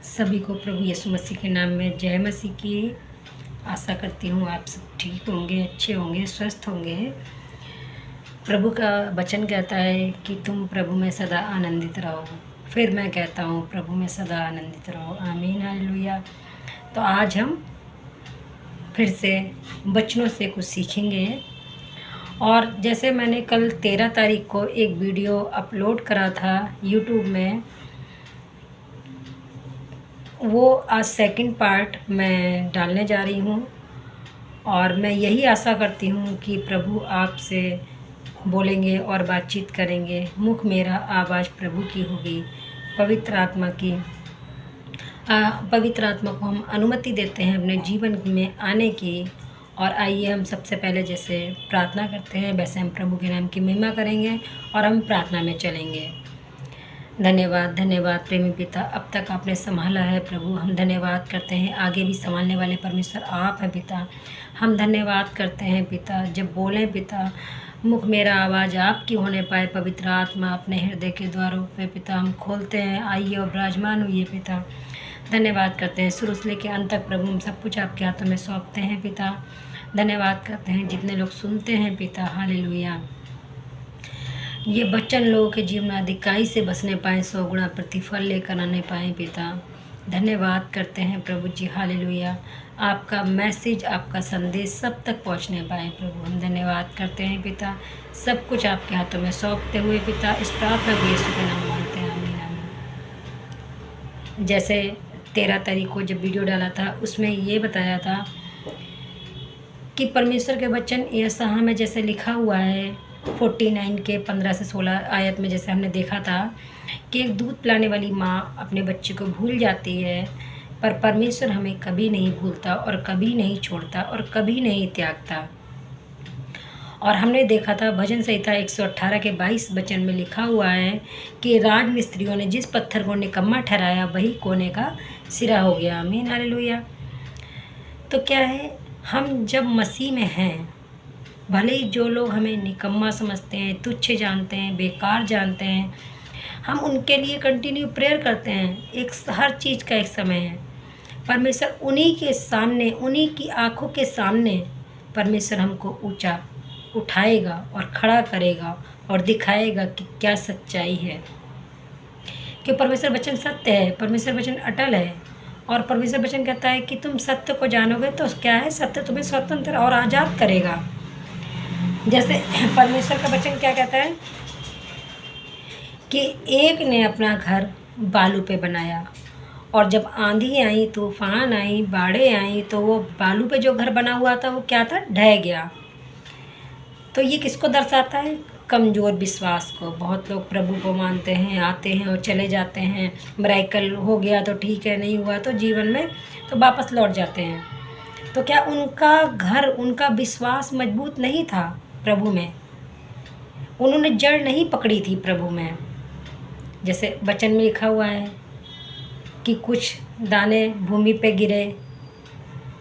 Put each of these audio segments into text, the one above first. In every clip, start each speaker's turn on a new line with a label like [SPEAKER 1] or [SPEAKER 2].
[SPEAKER 1] सभी को प्रभु यीशु मसीह के नाम में जय मसीह की। आशा करती हूँ आप सब ठीक होंगे, अच्छे होंगे, स्वस्थ होंगे। प्रभु का वचन कहता है कि तुम प्रभु में सदा आनंदित रहो। फिर मैं कहता हूँ प्रभु में सदा आनंदित रहो। आमीन, हालेलुया। तो आज हम फिर से वचनों से कुछ सीखेंगे। और जैसे मैंने कल 13 तारीख को एक वीडियो अपलोड करा था यूट्यूब में, वो आज सेकंड पार्ट मैं डालने जा रही हूँ। और मैं यही आशा करती हूँ कि प्रभु आपसे बोलेंगे और बातचीत करेंगे। मुख मेरा आवाज़ प्रभु की होगी। पवित्र आत्मा को हम अनुमति देते हैं अपने जीवन में आने की। और आइए हम सबसे पहले जैसे प्रार्थना करते हैं वैसे हम प्रभु के नाम की महिमा करेंगे और हम प्रार्थना में चलेंगे। धन्यवाद धन्यवाद प्रेमी पिता, अब तक आपने संभाला है प्रभु। हम धन्यवाद करते हैं, आगे भी संभालने वाले परमेश्वर आप हैं पिता। हम धन्यवाद करते हैं पिता, जब बोलें पिता मुख मेरा आवाज़ आपकी होने पाए। पवित्र आत्मा अपने हृदय के द्वारों पे पिता हम खोलते हैं, आइए और विराजमान हुई पिता। धन्यवाद करते हैं, शुरू से लेकर अंत तक प्रभु हम सब कुछ आपके हाथों में सौंपते हैं पिता। धन्यवाद करते हैं जितने लोग सुनते हैं पिता, हालेलुया। ये बच्चन लोगों के जीवन में अधिकाई से बसने पाएँ, 100 गुणा प्रतिफल लेकर आने पाएँ पिता। धन्यवाद करते हैं प्रभु जी, हालेलुया। आपका मैसेज, आपका संदेश सब तक पहुंचने पाए प्रभु। हम धन्यवाद करते हैं पिता, सब कुछ आपके हाथों में सौंपते हुए पिता इस प्रार्थना को यीशु के नाम मांगते हैं, आमीन आमीन। जैसे 13 तारीख को जब वीडियो डाला था उसमें ये बताया था कि परमेश्वर के वचन यशायाह में जैसे लिखा हुआ है 49 के 15 से 16 आयत में, जैसे हमने देखा था कि एक दूध पिलाने वाली माँ अपने बच्चे को भूल जाती है, पर परमेश्वर हमें कभी नहीं भूलता और कभी नहीं छोड़ता और कभी नहीं त्यागता। और हमने देखा था भजन संहिता 118 के 22 वचन में लिखा हुआ है कि राजमिस्त्रियों ने जिस पत्थर को निकम्मा ठहराया वही कोने का सिरा हो गया। आमीन, हालेलुया। तो क्या है, हम जब मसीह में हैं, भले ही जो लोग हमें निकम्मा समझते हैं, तुच्छ जानते हैं, बेकार जानते हैं, हम उनके लिए कंटिन्यू प्रेयर करते हैं। हर चीज़ का एक समय है। परमेश्वर उन्हीं के सामने, उन्हीं की आंखों के सामने परमेश्वर हमको ऊंचा उठाएगा और खड़ा करेगा और दिखाएगा कि क्या सच्चाई है। कि परमेश्वर वचन सत्य है, परमेश्वर वचन अटल है। और परमेश्वर वचन कहता है कि तुम सत्य को जानोगे तो क्या है, सत्य तुम्हें स्वतंत्र और आज़ाद करेगा। जैसे परमेश्वर का वचन क्या कहता है कि एक ने अपना घर बालू पे बनाया और जब आंधी आई, तूफान आई, बाढ़ें आई तो वो बालू पे जो घर बना हुआ था वो क्या था, ढह गया। तो ये किसको दर्शाता है, कमज़ोर विश्वास को। बहुत लोग प्रभु को मानते हैं, आते हैं और चले जाते हैं। मिरेकल हो गया तो ठीक है, नहीं हुआ तो जीवन में तो वापस लौट जाते हैं। तो क्या उनका घर, उनका विश्वास मजबूत नहीं था प्रभु में? उन्होंने जड़ नहीं पकड़ी थी प्रभु में। जैसे वचन में लिखा हुआ है कि कुछ दाने भूमि पे गिरे,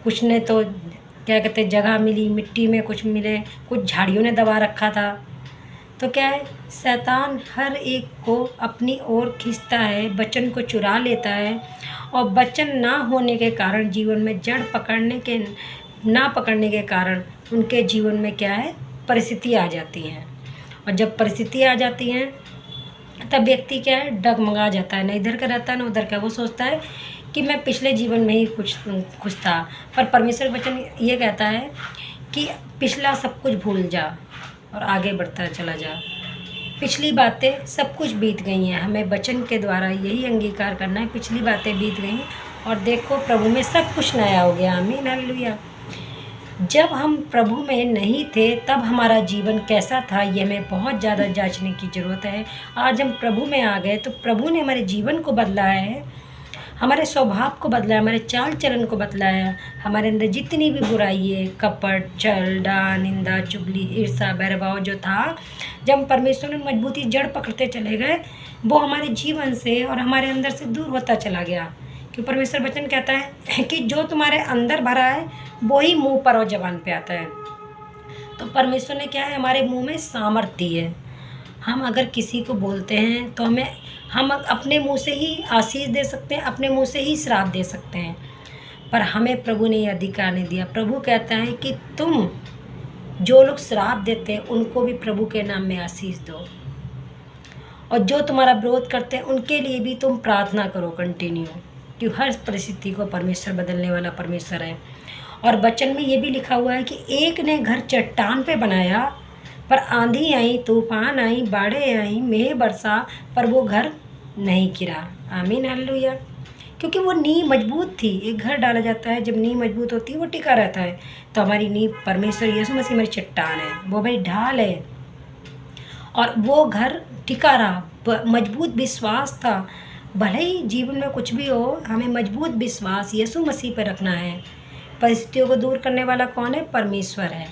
[SPEAKER 1] कुछ ने तो क्या कहते हैं जगह मिली, मिट्टी में कुछ मिले, कुछ झाड़ियों ने दबा रखा था। तो क्या है, शैतान हर एक को अपनी ओर खींचता है, वचन को चुरा लेता है। और वचन ना होने के कारण जीवन में जड़ ना पकड़ने के कारण उनके जीवन में क्या है, परिस्थिति आ जाती हैं। और जब परिस्थिति आ जाती हैं तब व्यक्ति क्या है, डगमगा जाता है, ना इधर का रहता है ना उधर का। वो सोचता है कि मैं पिछले जीवन में ही कुछ था। पर परमेश्वर वचन ये कहता है कि पिछला सब कुछ भूल जा और आगे बढ़ता चला जा। पिछली बातें सब कुछ बीत गई हैं। हमें वचन के द्वारा यही अंगीकार करना है, पिछली बातें बीत गई और देखो प्रभु में सब कुछ नया हो गया। आमीन, हालेलुया। जब हम प्रभु में नहीं थे तब हमारा जीवन कैसा था, ये हमें बहुत ज़्यादा जांचने की ज़रूरत है। आज हम प्रभु में आ गए तो प्रभु ने हमारे जीवन को बदला है, हमारे स्वभाव को बदला है, हमारे चाल चलन को बदला है। हमारे अंदर जितनी भी बुराई है, कपट, छल, डाह, निंदा, चुगली, ईर्ष्या, बैरभाव जो था, जब परमेश्वर ने मजबूती जड़ पकड़ते चले गए, वो हमारे जीवन से और हमारे अंदर से दूर होता चला गया। कि परमेश्वर वचन कहता है कि जो तुम्हारे अंदर भरा है वो ही मुंह पर और जबान पे आता है। तो परमेश्वर ने क्या है, हमारे मुंह में सामर्थ्य दी है। हम अगर किसी को बोलते हैं तो हम अपने मुंह से ही आशीष दे सकते हैं, अपने मुंह से ही श्राप दे सकते हैं, पर हमें प्रभु ने ये अधिकार नहीं दिया। प्रभु कहता है कि तुम जो लोग श्राप देते हैं उनको भी प्रभु के नाम में आशीष दो, और जो तुम्हारा विरोध करते हैं उनके लिए भी तुम प्रार्थना करो कंटिन्यू, कि हर परिस्थिति को परमेश्वर बदलने वाला परमेश्वर है। और वचन में ये भी लिखा हुआ है कि एक ने घर चट्टान पे बनाया, पर आंधी आई, तूफान आई, बाढ़ें आई, मेघ बरसा, पर वो घर नहीं गिरा। आमीन हालेलुया। क्योंकि वो नींव मजबूत थी। एक घर डाला जाता है, जब नींव मजबूत होती है वो टिका रहता है। तो हमारी नींव परमेश्वर यीशु मसीह हमारी चट्टान है, वो भाई ढाल है, और वो घर टिका रहा। मजबूत विश्वास था। भले ही जीवन में कुछ भी हो, हमें मजबूत विश्वास यीशु मसीह पर रखना है। परिस्थितियों को दूर करने वाला कौन है? परमेश्वर है।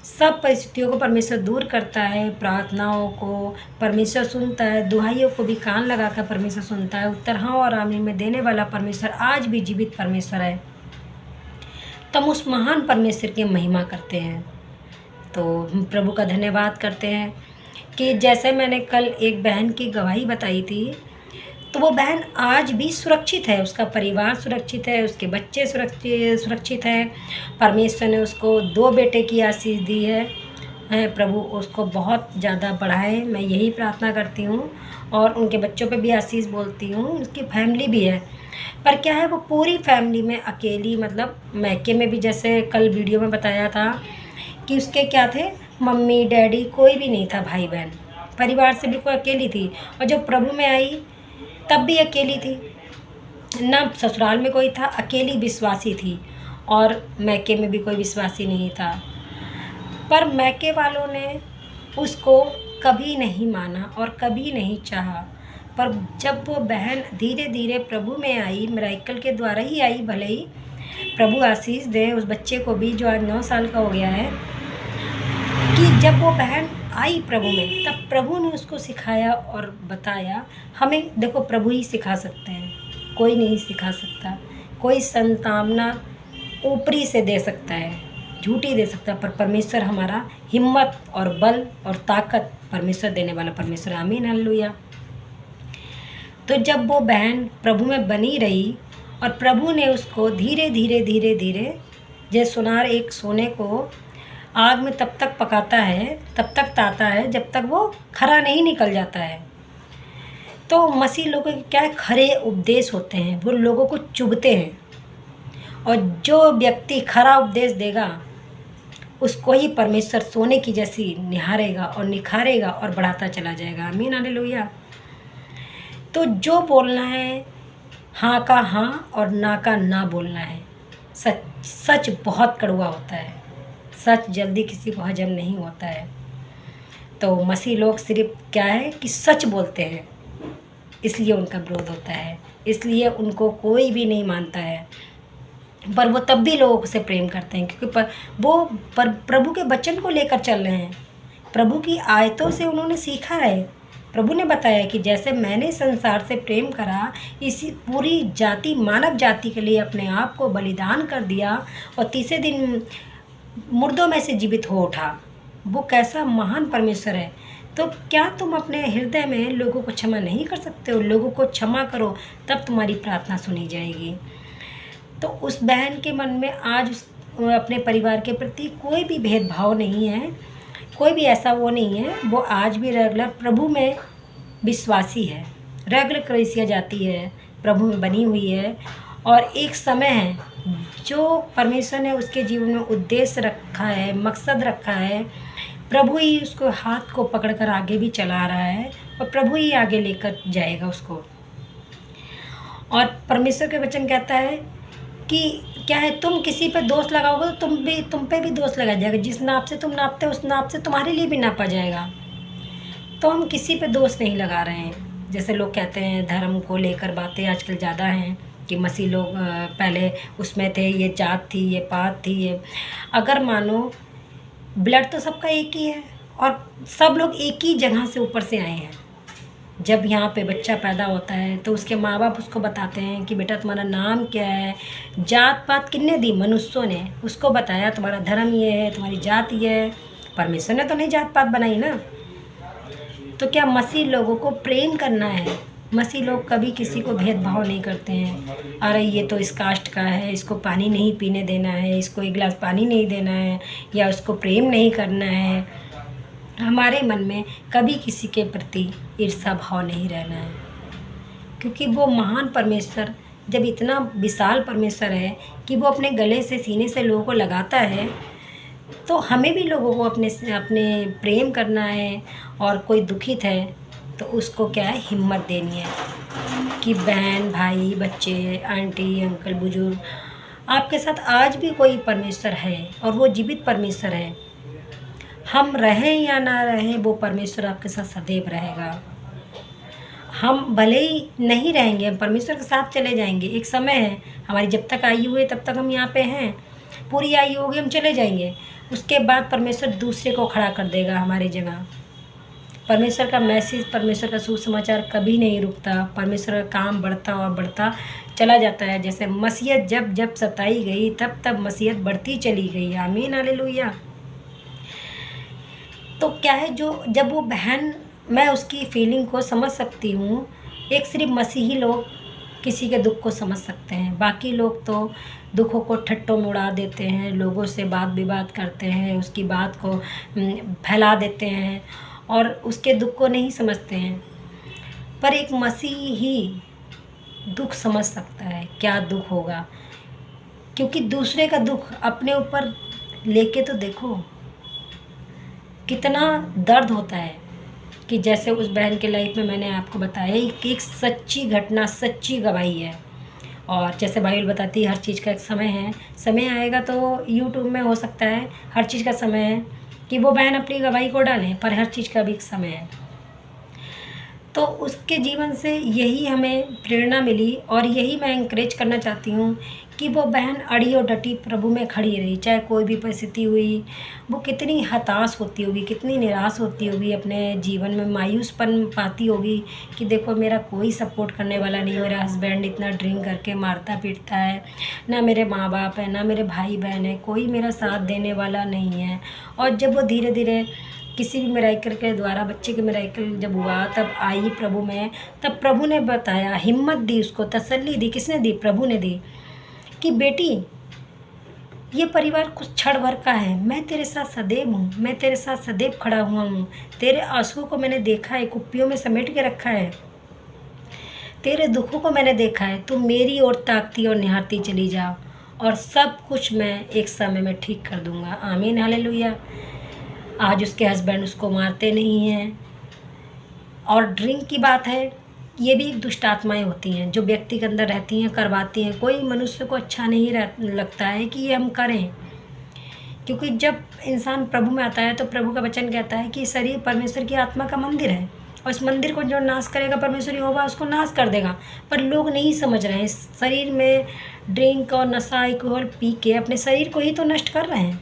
[SPEAKER 1] सब परिस्थितियों को परमेश्वर दूर करता है। प्रार्थनाओं को परमेश्वर सुनता है, दुहाइयों को भी कान लगाकर परमेश्वर सुनता है। उत्तर हाँ और आमीन में देने वाला परमेश्वर आज भी जीवित परमेश्वर है। तब उस महान परमेश्वर की महिमा करते हैं। तो हम प्रभु का धन्यवाद करते हैं कि जैसे मैंने कल एक बहन की गवाही बताई थी, तो वो बहन आज भी सुरक्षित है, उसका परिवार सुरक्षित है, उसके बच्चे सुरक्षित हैं। परमेश्वर ने उसको 2 बेटे की आशीष दी है। प्रभु उसको बहुत ज़्यादा बढ़ाए, मैं यही प्रार्थना करती हूँ। और उनके बच्चों पे भी आशीष बोलती हूँ। उसकी फैमिली भी है, पर क्या है वो पूरी फैमिली में अकेली, मतलब मैके में भी जैसे कल वीडियो में बताया था कि उसके क्या थे, मम्मी डैडी कोई भी नहीं था, भाई बहन, परिवार से बिल्कुल अकेली थी। और जब प्रभु में आई तब भी अकेली थी, ना ससुराल में कोई था, अकेली विश्वासी थी, और मैके में भी कोई विश्वासी नहीं था। पर मैके वालों ने उसको कभी नहीं माना और कभी नहीं चाहा। पर जब वो बहन धीरे धीरे प्रभु में आई, मिराकल के द्वारा ही आई, भले ही प्रभु आशीष दे उस बच्चे को भी जो आज 9 साल का हो गया है, कि जब वो बहन आई प्रभु में, तब प्रभु ने उसको सिखाया और बताया। हमें देखो प्रभु ही सिखा सकते हैं, कोई नहीं सिखा सकता। कोई संतावना ऊपरी से दे सकता है, झूठी दे सकता है, पर परमेश्वर हमारा हिम्मत और बल और ताकत परमेश्वर देने वाला परमेश्वर। आमीन हालेलुया। तो जब वो बहन प्रभु में बनी रही और प्रभु ने उसको धीरे धीरे धीरे धीरे, जैसे सुनार एक सोने को आग में तब तक पकाता है, तब तक ताता है जब तक वो खरा नहीं निकल जाता है। तो मसीह लोगों के क्या है, खरे उपदेश होते हैं, वो लोगों को चुभते हैं। और जो व्यक्ति खरा उपदेश देगा उसको ही परमेश्वर सोने की जैसी निहारेगा और निखारेगा और बढ़ाता चला जाएगा। आमीन हालेलुया। तो जो बोलना है, हाँ का हाँ और ना का ना बोलना है। सच बहुत कड़वा होता है, सच जल्दी किसी को हजम नहीं होता है। तो मसीह लोग सिर्फ क्या है कि सच बोलते हैं, इसलिए उनका विरोध होता है, इसलिए उनको कोई भी नहीं मानता है। पर वो तब भी लोगों से प्रेम करते हैं, क्योंकि वो प्रभु के वचन को लेकर चल रहे हैं। प्रभु की आयतों से उन्होंने सीखा है। प्रभु ने बताया कि जैसे मैंने संसार से प्रेम करा, इसी पूरी जाति मानव जाति के लिए अपने आप को बलिदान कर दिया और तीसरे दिन मुर्दों में से जीवित हो उठा। वो कैसा महान परमेश्वर है। तो क्या तुम अपने हृदय में लोगों को क्षमा नहीं कर सकते हो? लोगों को क्षमा करो, तब तुम्हारी प्रार्थना सुनी जाएगी। तो उस बहन के मन में आज अपने परिवार के प्रति कोई भी भेदभाव नहीं है, कोई भी ऐसा वो नहीं है। वो आज भी रेगुलर प्रभु में विश्वासी है, रेगुलर कलीसिया जाती है, प्रभु में बनी हुई है। और एक समय है जो परमेश्वर ने उसके जीवन में उद्देश्य रखा है, मकसद रखा है, प्रभु ही उसको हाथ को पकड़कर आगे भी चला रहा है और प्रभु ही आगे लेकर जाएगा उसको। और परमेश्वर के वचन कहता है कि क्या है, तुम किसी पे दोष लगाओगे तो तुम पे भी दोष लगा जाएगा। जिस नाप से तुम नापते हो उस नाप से तुम्हारे लिए भी नापा जाएगा। तो हम किसी पे दोष नहीं लगा रहे हैं। जैसे लोग कहते हैं धर्म को लेकर बातें आजकल ज़्यादा हैं कि मसीह लोग पहले उसमें थे, ये जात थी, ये पात थी, ये। अगर मानो ब्लड तो सबका एक ही है और सब लोग एक ही जगह से ऊपर से आए हैं। जब यहाँ पे बच्चा पैदा होता है तो उसके माँ बाप उसको बताते हैं कि बेटा तुम्हारा नाम क्या है। जात पात किसने दी? मनुष्यों ने उसको बताया तुम्हारा धर्म ये है, तुम्हारी जात ये है। परमेश्वर ने तो नहीं जात पात बनाई ना। तो क्या मसीह लोगों को प्रेम करना है? मसीह लोग कभी किसी को भेदभाव नहीं करते हैं। अरे ये तो इस कास्ट का है, इसको पानी नहीं पीने देना है, इसको एक गिलास पानी नहीं देना है, या उसको प्रेम नहीं करना है। हमारे मन में कभी किसी के प्रति ईर्ष्या भाव नहीं रहना है, क्योंकि वो महान परमेश्वर जब इतना विशाल परमेश्वर है कि वो अपने गले से सीने से लोगों को लगाता है, तो हमें भी लोगों को अपने अपने प्रेम करना है। और कोई दुखित है तो उसको क्या है, हिम्मत देनी है कि बहन भाई बच्चे आंटी अंकल बुजुर्ग, आपके साथ आज भी कोई परमेश्वर है और वो जीवित परमेश्वर है। हम रहें या ना रहें, वो परमेश्वर आपके साथ सदैव रहेगा। हम भले ही नहीं रहेंगे, हम परमेश्वर के साथ चले जाएंगे। एक समय है, हमारी जब तक आयु है तब तक हम यहाँ पे हैं, पूरी आयु होगी हम चले जाएंगे। उसके बाद परमेश्वर दूसरे को खड़ा कर देगा हमारी जगह। परमेश्वर का मैसेज, परमेश्वर का सुसमाचार कभी नहीं रुकता। परमेश्वर का काम बढ़ता और बढ़ता चला जाता है। जैसे मसीहत जब जब सताई गई तब तब मसीहत बढ़ती चली गई। आमीन हालेलुया। तो क्या है, जो जब वो बहन, मैं उसकी फीलिंग को समझ सकती हूँ। एक सिर्फ मसीही लोग किसी के दुख को समझ सकते हैं, बाकी लोग तो दुखों को ठट्टों में उड़ा देते हैं, लोगों से बात विवाद करते हैं, उसकी बात को फैला देते हैं और उसके दुख को नहीं समझते हैं। पर एक मसीही दुख समझ सकता है, क्या दुख होगा, क्योंकि दूसरे का दुख अपने ऊपर लेके तो देखो कितना दर्द होता है। कि जैसे उस बहन के लाइफ में मैंने आपको बताया कि एक सच्ची घटना, सच्ची गवाही है। और जैसे बाइबल बताती है हर चीज़ का एक समय है, समय आएगा तो यूट्यूब में हो सकता है हर चीज़ का समय है कि वो बहन अपनी गवाही को डालें, पर हर चीज़ का भी एक समय है। तो उसके जीवन से यही हमें प्रेरणा मिली और यही मैं इंकरेज करना चाहती हूँ कि वो बहन अड़ी और डटी प्रभु में खड़ी रही। चाहे कोई भी परिस्थिति हुई, वो कितनी हताश होती होगी, कितनी निराश होती होगी, अपने जीवन में मायूसपन पाती होगी कि देखो मेरा कोई सपोर्ट करने वाला नहीं, मेरा हस्बैंड इतना ड्रिंक करके मारता पीटता है, ना मेरे माँ बाप है, ना मेरे भाई बहन है, कोई मेरा साथ देने वाला नहीं है। और जब वो धीरे धीरे किसी भी मिराकल के द्वारा, बच्चे के मिराकल जब हुआ, तब आई प्रभु में, तब प्रभु ने बताया, हिम्मत दी, उसको तसल्ली दी। किसने दी? प्रभु ने दी कि बेटी ये परिवार कुछ क्षण भर का है, मैं तेरे साथ सदैव हूँ, मैं तेरे साथ सदैव खड़ा हुआ हूँ। तेरे आंसुओं को मैंने देखा है, कुप्पियों में समेट के रखा है, तेरे दुखों को मैंने देखा है। तू मेरी ओर ताकती और निहारती चली जा और सब कुछ मैं एक समय में ठीक कर दूँगा। आमीन हालेलुया। आज उसके हस्बैंड उसको मारते नहीं हैं। और ड्रिंक की बात है, ये भी एक दुष्ट आत्माएँ होती हैं जो व्यक्ति के अंदर रहती हैं, करवाती हैं। कोई मनुष्य को अच्छा नहीं लगता है कि ये हम करें, क्योंकि जब इंसान प्रभु में आता है तो प्रभु का वचन कहता है कि शरीर परमेश्वर की आत्मा का मंदिर है और इस मंदिर को जो नाश करेगा परमेश्वर यहोवा उसको नाश कर देगा। पर लोग नहीं समझ रहे हैं, शरीर में ड्रिंक और नशा अल्कोहल पी के अपने शरीर को ही तो नष्ट कर रहे हैं।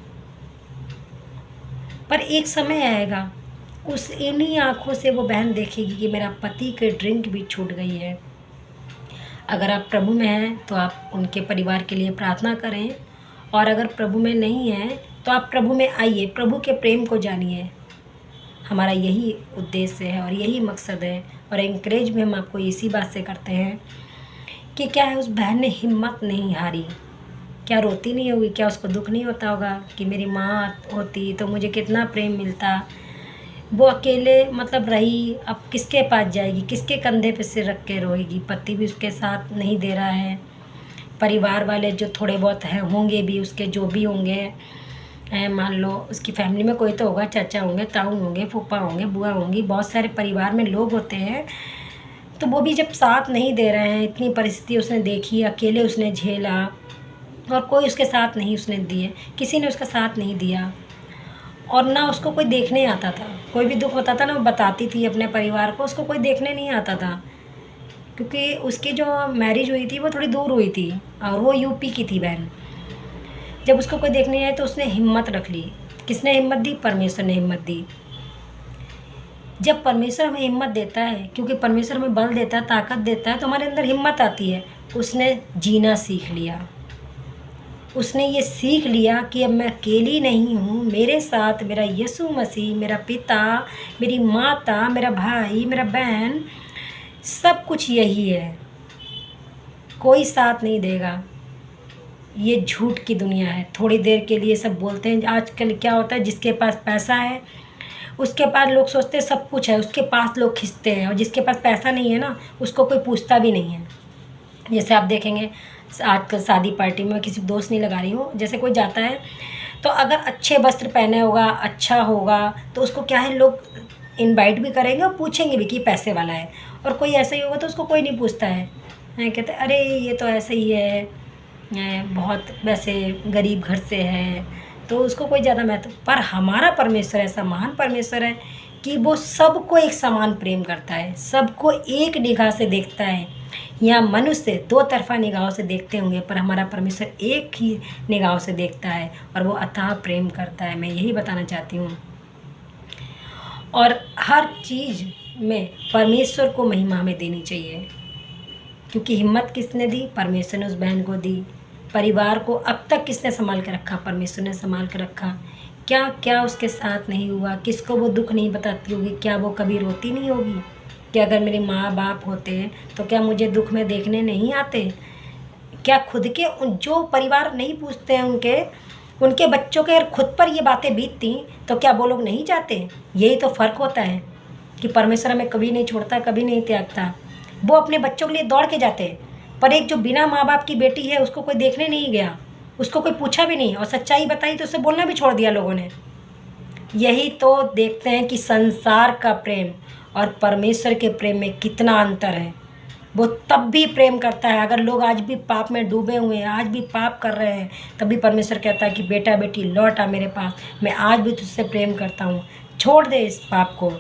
[SPEAKER 1] पर एक समय आएगा, उस इन्हीं आँखों से वो बहन देखेगी कि मेरा पति के ड्रिंक भी छूट गई है। अगर आप प्रभु में हैं तो आप उनके परिवार के लिए प्रार्थना करें, और अगर प्रभु में नहीं हैं तो आप प्रभु में आइए, प्रभु के प्रेम को जानिए। हमारा यही उद्देश्य है और यही मकसद है। और एंकरेज भी हम आपको इसी बात से करते हैं कि क्या है, उस बहन ने हिम्मत नहीं हारी। क्या रोती नहीं होगी? क्या उसको दुख नहीं होता होगा कि मेरी माँ होती तो मुझे कितना प्रेम मिलता। वो अकेले मतलब रही, अब किसके पास जाएगी, किसके कंधे पे सिर रख के रोएगी? पति भी उसके साथ नहीं दे रहा है, परिवार वाले जो थोड़े बहुत हैं होंगे भी उसके, जो भी होंगे, मान लो उसकी फैमिली में कोई तो होगा, चाचा होंगे, ताऊ होंगे, फूफा होंगे, बुआ होंगी, बहुत सारे परिवार में लोग होते हैं। तो वो भी जब साथ नहीं दे रहे हैं, इतनी परिस्थिति उसने देखी, अकेले उसने झेला और कोई उसके साथ नहीं उसने दिए, किसी ने उसका साथ नहीं दिया और ना उसको कोई देखने आता था। कोई भी दुख होता था ना, वो बताती थी अपने परिवार को, उसको कोई देखने नहीं आता था, क्योंकि उसकी जो मैरिज हुई थी वो थोड़ी दूर हुई थी और वो यूपी की थी बहन। जब उसको कोई देखने आए तो उसने हिम्मत रख ली। किसने हिम्मत दी? परमेश्वर ने हिम्मत दी। जब परमेश्वर हमें हिम्मत देता है, क्योंकि परमेश्वर हमें बल देता है, ताकत देता है, तो हमारे अंदर हिम्मत आती है। उसने जीना सीख लिया। उसने ये सीख लिया कि अब मैं अकेली नहीं हूँ, मेरे साथ मेरा यीशु मसीह, मेरा पिता, मेरी माता, मेरा भाई, मेरा बहन, सब कुछ यही है, कोई साथ नहीं देगा। ये झूठ की दुनिया है। थोड़ी देर के लिए सब बोलते हैं। आजकल क्या होता है, जिसके पास पैसा है उसके पास लोग सोचते हैं सब कुछ है, उसके पास लोग खिंचते हैं, और जिसके पास पैसा नहीं है ना उसको कोई पूछता भी नहीं है। जैसे आप देखेंगे आजकल शादी पार्टी में, मैं किसी दोस्त नहीं लगा रही हूँ, जैसे कोई जाता है तो अगर अच्छे वस्त्र पहने होगा, अच्छा होगा, तो उसको क्या है, लोग इनवाइट भी करेंगे और पूछेंगे भी कि पैसे वाला है। और कोई ऐसा ही होगा तो उसको कोई नहीं पूछता है, कहते हैं अरे ये तो ऐसे ही है, बहुत वैसे गरीब घर से है, तो उसको कोई ज़्यादा महत्व। पर हमारा परमेश्वर ऐसा महान परमेश्वर है कि वो सबको एक समान प्रेम करता है, सबको एक निगाह से देखता है। यहाँ मनुष्य दो तरफा निगाहों से देखते होंगे, पर हमारा परमेश्वर एक ही निगाहों से देखता है और वो अथाह प्रेम करता है। मैं यही बताना चाहती हूँ। और हर चीज़ में परमेश्वर को महिमा हमें देनी चाहिए, क्योंकि हिम्मत किसने दी? परमेश्वर ने उस बहन को दी। परिवार को अब तक किसने संभाल के रखा? परमेश्वर ने संभाल के रखा। क्या क्या उसके साथ नहीं हुआ? किसको वो दुख नहीं बताती होगी? क्या वो कभी रोती नहीं होगी कि अगर मेरे माँ बाप होते तो क्या मुझे दुख में देखने नहीं आते? क्या खुद के जो परिवार नहीं पूछते हैं उनके बच्चों के अगर खुद पर ये बातें बीतती तो क्या वो लोग नहीं जाते? यही तो फ़र्क होता है कि परमेश्वर हमें कभी नहीं छोड़ता, कभी नहीं त्यागता। वो अपने बच्चों के लिए दौड़ के जाते हैं, पर एक जो बिना माँ बाप की बेटी है उसको कोई देखने नहीं गया, उसको कोई पूछा भी नहीं, और सच्चाई बताई तो उसे बोलना भी छोड़ दिया लोगों ने। यही तो देखते हैं कि संसार का प्रेम और परमेश्वर के प्रेम में कितना अंतर है। वो तब भी प्रेम करता है, अगर लोग आज भी पाप में डूबे हुए हैं, आज भी पाप कर रहे हैं, तभी परमेश्वर कहता है कि बेटा बेटी लौट आ मेरे पास, मैं आज भी तुझसे प्रेम करता हूँ, छोड़ दे इस पाप को।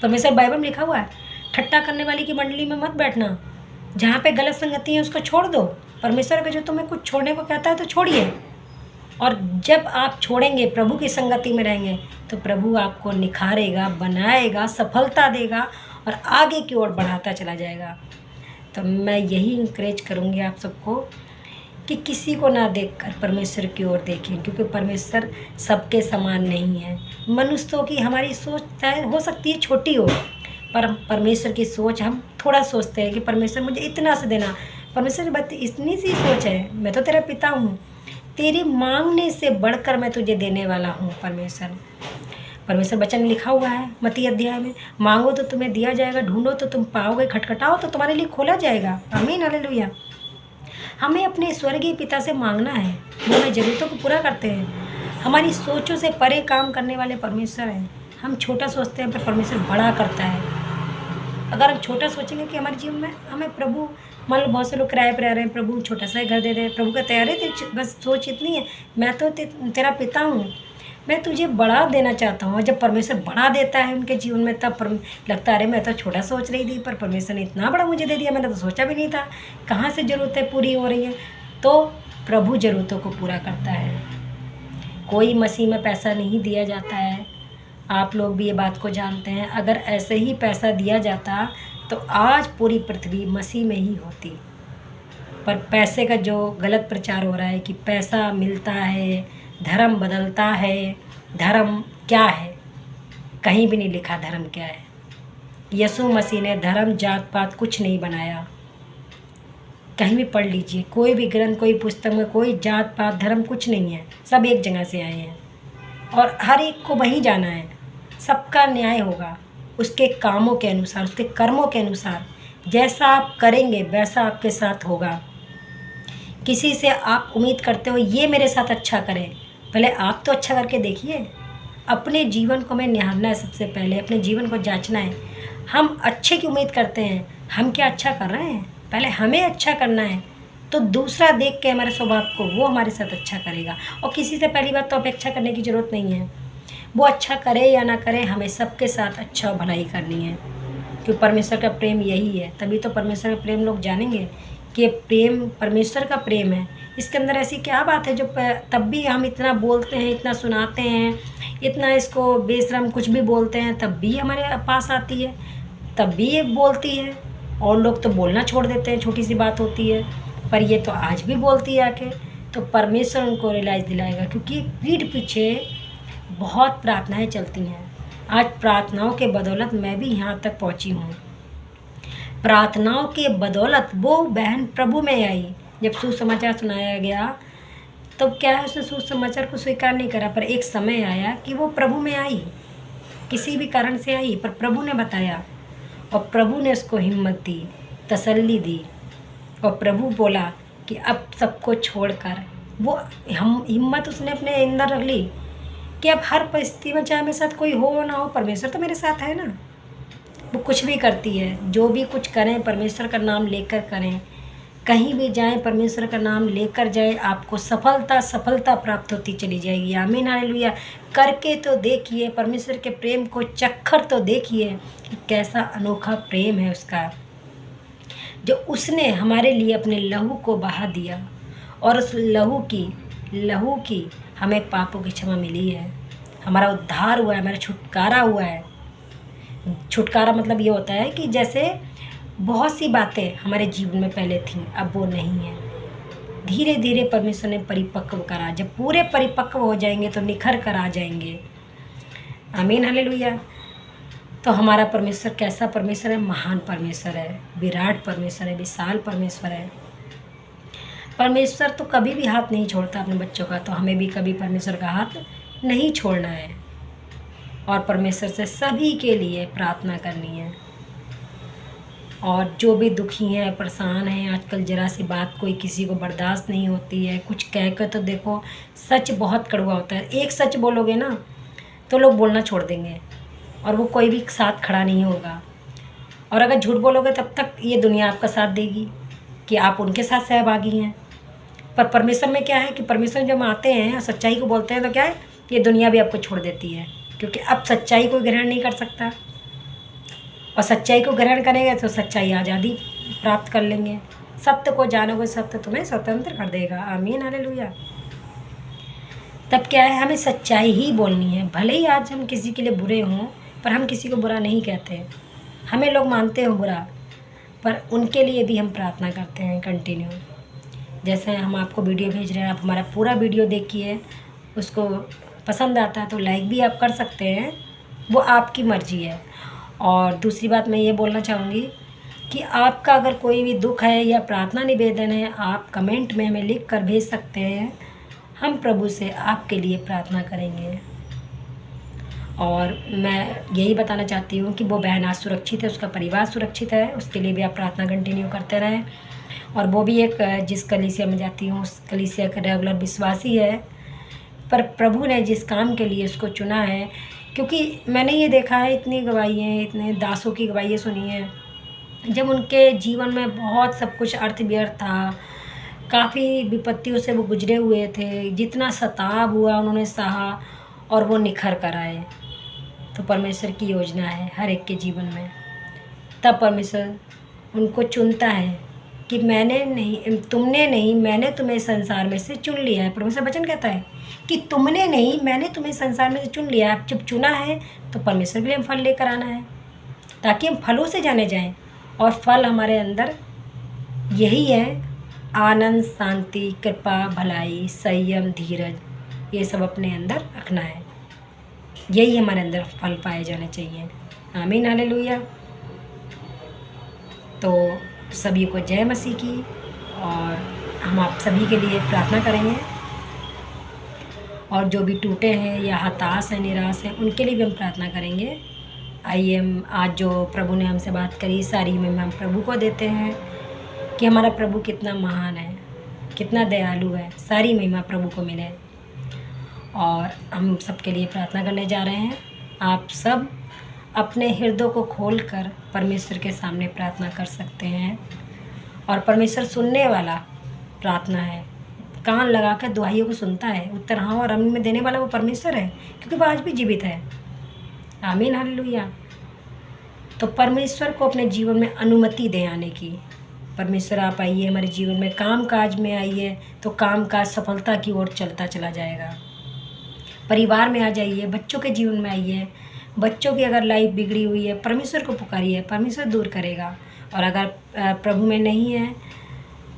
[SPEAKER 1] परमेश्वर बाइबल में लिखा हुआ है, ठट्टा करने वाली की मंडली में मत बैठना, जहाँ पे गलत संगति है उसको छोड़ दो। परमेश्वर अगर जो तुम्हें कुछ छोड़ने को कहता है तो छोड़िए, और जब आप छोड़ेंगे, प्रभु की संगति में रहेंगे, तो प्रभु आपको निखारेगा, बनाएगा, सफलता देगा और आगे की ओर बढ़ाता चला जाएगा। तो मैं यही इंकरेज करूँगी आप सबको कि किसी को ना देखकर परमेश्वर की ओर देखें, क्योंकि परमेश्वर सबके समान नहीं है। मनुष्यों की हमारी सोच हो सकती है छोटी हो, पर परमेश्वर की सोच हम थोड़ा सोचते हैं कि परमेश्वर मुझे इतना से देना। परमेश्वर की बात इतनी सी सोच है, मैं तो तेरा पिता हूँ, तेरे मांगने से बढ़कर मैं तुझे देने वाला हूँ। परमेश्वर वचन लिखा हुआ है मत्ती अध्याय में, मांगो तो तुम्हें दिया जाएगा, ढूंढो तो तुम पाओगे, खटखटाओ तो तुम्हारे लिए खोला जाएगा। आमीन, हालेलुया। हमें अपने स्वर्गीय पिता से मांगना है, वो हमें ज़रूरतों को पूरा करते हैं। हमारी सोचों से परे काम करने वाले परमेश्वर हैं। हम छोटा सोचते हैं पर परमेश्वर बड़ा करता है। अगर हम छोटा सोचेंगे कि हमारे जीवन में हमें प्रभु, मान लो बहुत से लोग किराए पर रह रहे हैं, प्रभु छोटा सा घर दे दे, प्रभु का तैयार है, बस सोच इतनी है, मैं तो तेरा पिता हूँ, मैं तुझे बड़ा देना चाहता हूँ। और जब परमेश्वर बड़ा देता है उनके जीवन में, तब लगता है अरे मैं तो छोटा सोच रही थी, पर परमेश्वर ने इतना बड़ा मुझे दे दिया, मैंने तो सोचा भी नहीं था, कहाँ से ज़रूरतें पूरी हो रही हैं। तो प्रभु ज़रूरतों को पूरा करता है। कोई मसीह में पैसा नहीं दिया जाता है, आप लोग भी ये बात को जानते हैं। अगर ऐसे ही पैसा दिया जाता तो आज पूरी पृथ्वी मसीह में ही होती। पर पैसे का जो गलत प्रचार हो रहा है कि पैसा मिलता है, धर्म बदलता है, धर्म क्या है? कहीं भी नहीं लिखा धर्म क्या है। यीशु मसीह ने धर्म जात पात कुछ नहीं बनाया। कहीं भी पढ़ लीजिए, कोई भी ग्रंथ, कोई पुस्तक में कोई जात पात धर्म कुछ नहीं है, सब एक जगह से आए हैं और हर एक को वहीं जाना है। सबका न्याय होगा उसके कामों के अनुसार, उसके कर्मों के अनुसार। जैसा आप करेंगे वैसा आपके साथ होगा। किसी से आप उम्मीद करते हो ये मेरे साथ अच्छा करे, पहले आप तो अच्छा करके देखिए। अपने जीवन को हमें निहारना है, सबसे पहले अपने जीवन को जांचना है। हम अच्छे की उम्मीद करते हैं, हम क्या अच्छा कर रहे हैं? पहले हमें अच्छा करना है, तो दूसरा देख के हमारे स्वभाव को वो हमारे साथ अच्छा करेगा। और किसी से पहली बात तो अपेक्षा करने की ज़रूरत नहीं है, वो अच्छा करे या ना करे, हमें सबके साथ अच्छा और भलाई करनी है, क्योंकि परमेश्वर का प्रेम यही है। तभी तो परमेश्वर का प्रेम लोग जानेंगे कि प्रेम परमेश्वर का प्रेम है। इसके अंदर ऐसी क्या बात है जो तब भी हम इतना बोलते हैं, इतना सुनाते हैं, इतना इसको बेशरम कुछ भी बोलते हैं, तब भी हमारे पास आती है, तब भी ये बोलती है। और लोग तो बोलना छोड़ देते हैं, छोटी सी बात होती है, पर ये तो आज भी बोलती है आके। तो परमेश्वर उनको रियलाइज़ दिलाएगा, क्योंकि पीठ पीछे बहुत प्रार्थनाएं चलती हैं। आज प्रार्थनाओं के बदौलत मैं भी यहाँ तक पहुँची हूँ। प्रार्थनाओं के बदौलत वो बहन प्रभु में आई। जब सुसमाचार सुनाया गया तो क्या है, उसने सुसमाचार को स्वीकार नहीं करा, पर एक समय आया कि वो प्रभु में आई, किसी भी कारण से आई, पर प्रभु ने बताया और प्रभु ने उसको हिम्मत दी, तसल्ली दी। और प्रभु बोला कि अब सबको छोड़कर वो हम हिम्मत उसने अपने अंदर रख ली कि अब हर परिस्थिति में चाहे मेरे साथ कोई हो ना हो, परमेश्वर तो मेरे साथ है ना। वो कुछ भी करती है, जो भी कुछ करें परमेश्वर का नाम लेकर करें, कहीं भी जाएं परमेश्वर का नाम लेकर जाएं, आपको सफलता प्राप्त होती चली जाएगी। आमीन हालेलुया। करके तो देखिए, परमेश्वर के प्रेम को चखकर तो देखिए कि कैसा अनोखा प्रेम है उसका, जो उसने हमारे लिए अपने लहू को बहा दिया। और उस लहू की हमें पापों की क्षमा मिली है, हमारा उद्धार हुआ है, हमारा छुटकारा हुआ है। छुटकारा मतलब ये होता है कि जैसे बहुत सी बातें हमारे जीवन में पहले थीं, अब वो नहीं है। धीरे धीरे परमेश्वर ने परिपक्व करा। जब पूरे परिपक्व हो जाएंगे तो निखर कर आ जाएंगे। आमीन हालेलुया। तो हमारा परमेश्वर कैसा परमेश्वर है? महान परमेश्वर है, विराट परमेश्वर है, विशाल परमेश्वर है। परमेश्वर तो कभी भी हाथ नहीं छोड़ता अपने बच्चों का, तो हमें भी कभी परमेश्वर का हाथ नहीं छोड़ना है और परमेश्वर से सभी के लिए प्रार्थना करनी है। और जो भी दुखी हैं, परेशान हैं, आजकल ज़रा सी बात कोई किसी को बर्दाश्त नहीं होती है, कुछ कह कर तो देखो, सच बहुत कड़वा होता है। एक सच बोलोगे ना तो लोग बोलना छोड़ देंगे और वो कोई भी साथ खड़ा नहीं होगा। और अगर झूठ बोलोगे तब तक ये दुनिया आपका साथ देगी कि आप उनके साथ सहभागी हैं। पर परमेश्वर में क्या है कि परमेश्वर जब आते हैं और सच्चाई को बोलते हैं तो क्या है, ये दुनिया भी आपको छोड़ देती है, क्योंकि अब सच्चाई को ग्रहण नहीं कर सकता। और सच्चाई को ग्रहण करेंगे तो सच्चाई आज़ादी प्राप्त कर लेंगे। सत्य को जानोगे, सत्य तुम्हें स्वतंत्र कर देगा। आमीन हालेलुया। तब क्या है, हमें सच्चाई ही बोलनी है। भले ही आज हम किसी के लिए बुरे हों, पर हम किसी को बुरा नहीं कहते। हमें लोग मानते हो बुरा, पर उनके लिए भी हम प्रार्थना करते हैं कंटिन्यू। जैसे हम आपको वीडियो भेज रहे हैं, आप हमारा पूरा वीडियो देखिए, उसको पसंद आता है तो लाइक भी आप कर सकते हैं, वो आपकी मर्ज़ी है। और दूसरी बात मैं ये बोलना चाहूँगी कि आपका अगर कोई भी दुख है या प्रार्थना निवेदन है, आप कमेंट में हमें लिख कर भेज सकते हैं। हम प्रभु से आपके लिए प्रार्थना करेंगे। और मैं यही बताना चाहती हूँ कि वो बहन आज सुरक्षित है, उसका परिवार सुरक्षित है, उसके लिए भी आप प्रार्थना कंटिन्यू करते रहें। और वो भी एक जिस कलीसिया में जाती हूँ उस कलीसिया का रेगुलर विश्वासी है, पर प्रभु ने जिस काम के लिए उसको चुना है, क्योंकि मैंने ये देखा है, इतनी गवाहियाँ, इतने दासों की गवाहियाँ सुनी हैं, जब उनके जीवन में बहुत सब कुछ अर्थ व्यर्थ था, काफ़ी विपत्तियों से वो गुजरे हुए थे, जितना सताव हुआ उन्होंने सहा और वो निखर कर आए। तो परमेश्वर की योजना है हर एक के जीवन में। तब परमेश्वर उनको चुनता है कि मैंने नहीं, तुमने नहीं, मैंने तुम्हें संसार में से चुन लिया है। परमेश्वर वचन कहता है कि तुमने नहीं, मैंने तुम्हें संसार में से चुन लिया है। जब चुना है तो परमेश्वर के लिए हम फल लेकर आना है, ताकि हम फलों से जाने जाएं। और फल हमारे अंदर यही है, आनंद, शांति, कृपा, भलाई, संयम, धीरज, ये सब अपने अंदर रखना है। यही हमारे अंदर फल पाए जाने चाहिए। आमीन हालेलुया। तो सभी को जय मसीह की, और हम आप सभी के लिए प्रार्थना करेंगे। और जो भी टूटे हैं या हताश हैं, निराश हैं, उनके लिए भी हम प्रार्थना करेंगे। आइए हम आज जो प्रभु ने हमसे बात करी, सारी महिमा हम प्रभु को देते हैं कि हमारा प्रभु कितना महान है, कितना दयालु है। सारी महिमा प्रभु को मिले। और हम सबके लिए प्रार्थना करने जा रहे हैं। आप सब अपने हृदय को खोलकर परमेश्वर के सामने प्रार्थना कर सकते हैं। और परमेश्वर सुनने वाला प्रार्थना है, कान लगा कर दुआइयों को सुनता है। उत्तर हाँ और आमीन में देने वाला वो परमेश्वर है, क्योंकि वो आज भी जीवित है। आमीन हालेलुया। तो परमेश्वर को अपने जीवन में अनुमति दे आने की। परमेश्वर आप आइए हमारे जीवन में, काम काज में आइए, तो काम काज सफलता की ओर चलता चला जाएगा। परिवार में आ जाइए, बच्चों के जीवन में आइए। बच्चों की अगर लाइफ बिगड़ी हुई है, परमेश्वर को पुकारिए, परमेश्वर दूर करेगा। और अगर प्रभु में नहीं है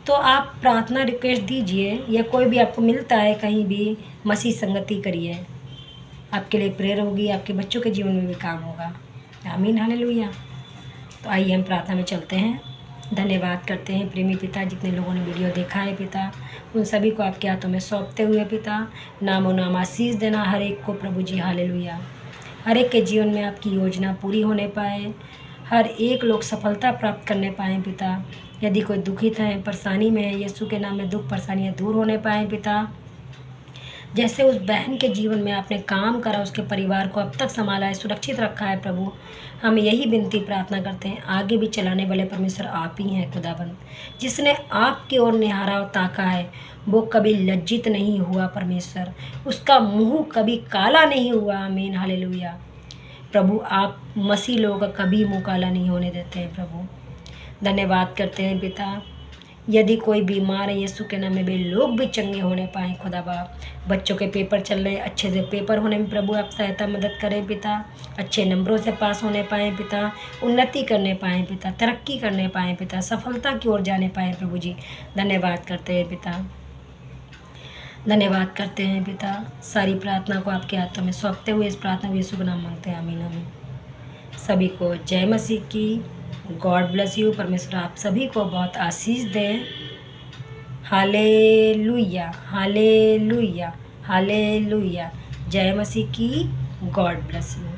[SPEAKER 1] तो आप प्रार्थना रिक्वेस्ट दीजिए, या कोई भी आपको मिलता है कहीं भी, मसीह संगति करिए, आपके लिए प्रेयर होगी, आपके बच्चों के जीवन में भी काम होगा। आमीन, हालेलुया। तो आइए हम प्रार्थना में चलते हैं। धन्यवाद करते हैं प्रेमी पिता, जितने लोगों ने वीडियो देखा है पिता, उन सभी को आपके हाथों में सौंपते हुए पिता, नामो नाम आशीष देना हर एक को प्रभु जी, हालेलुया। हर एक के जीवन में आपकी योजना पूरी होने पाए, हर एक लोग सफलता प्राप्त करने पाएँ पिता। यदि कोई दुखित है, परेशानी में है, यीशु के नाम में दुख परेशानियाँ दूर होने पाएँ पिता। जैसे उस बहन के जीवन में आपने काम करा, उसके परिवार को अब तक संभाला है, सुरक्षित रखा है प्रभु, हम यही विनती प्रार्थना करते हैं, आगे भी चलाने वाले परमेश्वर आप ही हैं खुदाबंद। जिसने आपकी ओर निहारा और ताका है वो कभी लज्जित नहीं हुआ परमेश्वर, उसका मुंह कभी काला नहीं हुआ। आमीन, हालेलुया। प्रभु आप मसीह लोगों का कभी मुँह काला नहीं होने देते हैं प्रभु। धन्यवाद करते हैं पिता। यदि कोई बीमार है, यीशु के नाम में वे लोग भी चंगे होने पाएँ खुदा बाप। बच्चों के पेपर चल रहे हैं, अच्छे से पेपर होने में प्रभु आप सहायता मदद करें पिता। अच्छे नंबरों से पास होने पाएँ पिता, उन्नति करने पाएँ पिता, तरक्की करने पाएँ पिता, सफलता की ओर जाने पाएँ प्रभु जी। धन्यवाद करते हैं पिता, धन्यवाद करते हैं पिता। सारी प्रार्थना को आपके हाथों में सौंपते हुए इस प्रार्थना को यीशु के नाम मांगते हैं, आमीन आमीन। सभी को जय मसीह की। God bless you. परमेश्वर आप सभी को बहुत आशीष दें। Hallelujah, hallelujah, hallelujah. जय मसीह की। God bless you.